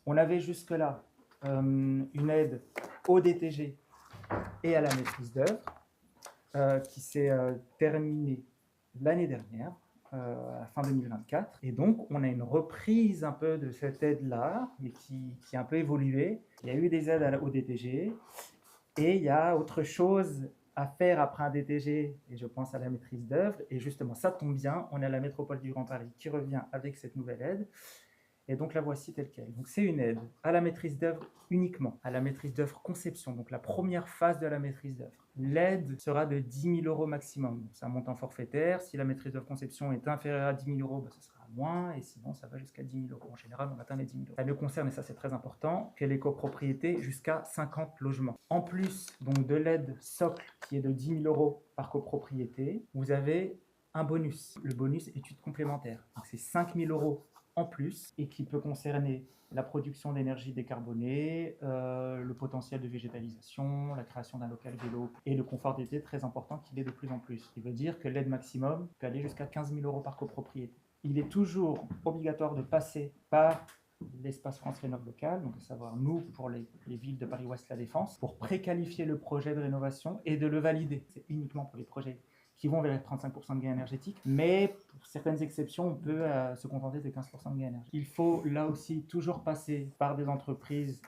On avait jusque-là une aide au DTG et à la maîtrise d'œuvre qui s'est terminée l'année dernière, à la fin 2024. Et donc, on a une reprise un peu de cette aide-là, mais qui a un peu évolué. Il y a eu des aides au DTG et il y a autre chose à faire après un DTG, et je pense à la maîtrise d'œuvre. Et justement, ça tombe bien, on a la métropole du Grand Paris qui revient avec cette nouvelle aide. Et donc la voici telle qu'elle. Donc c'est une aide à la maîtrise d'œuvre uniquement, à la maîtrise d'œuvre conception, donc la première phase de la maîtrise d'œuvre. L'aide sera de 10 000 euros maximum. Donc, c'est un montant forfaitaire. Si la maîtrise d'œuvre conception est inférieure à 10 000 euros, ça sera moins, et sinon ça va jusqu'à 10 000 euros. En général, on atteint les 10 000 euros. Ça ne concerne, et ça c'est très important, que les copropriétés jusqu'à 50 logements. En plus donc de l'aide socle qui est de 10 000 euros par copropriété, vous avez un bonus. Le bonus études complémentaires. Donc c'est 5 000 euros en plus et qui peut concerner la production d'énergie décarbonée, le potentiel de végétalisation, la création d'un local vélo et le confort d'été très important qu'il est de plus en plus. Ce qui veut dire que l'aide maximum peut aller jusqu'à 15 000 euros par copropriété. Il est toujours obligatoire de passer par l'espace France Rénov local, donc à savoir nous pour les villes de Paris-Ouest La Défense, pour préqualifier le projet de rénovation et de le valider. C'est uniquement pour les projets qui vont vers les 35% de gain énergétique, mais pour certaines exceptions, on peut se contenter des 15% de gain énergétique. Il faut là aussi toujours passer par des entreprises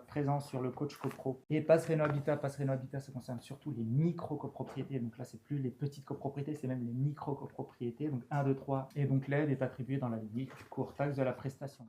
présentes sur le coach copro. Et Pass Réno Habitat, ça concerne surtout les micro-copropriétés, donc là c'est plus les petites copropriétés, c'est même les micro-copropriétés, donc 1, 2, 3, et donc l'aide est attribuée dans la limite du court taxe de la prestation.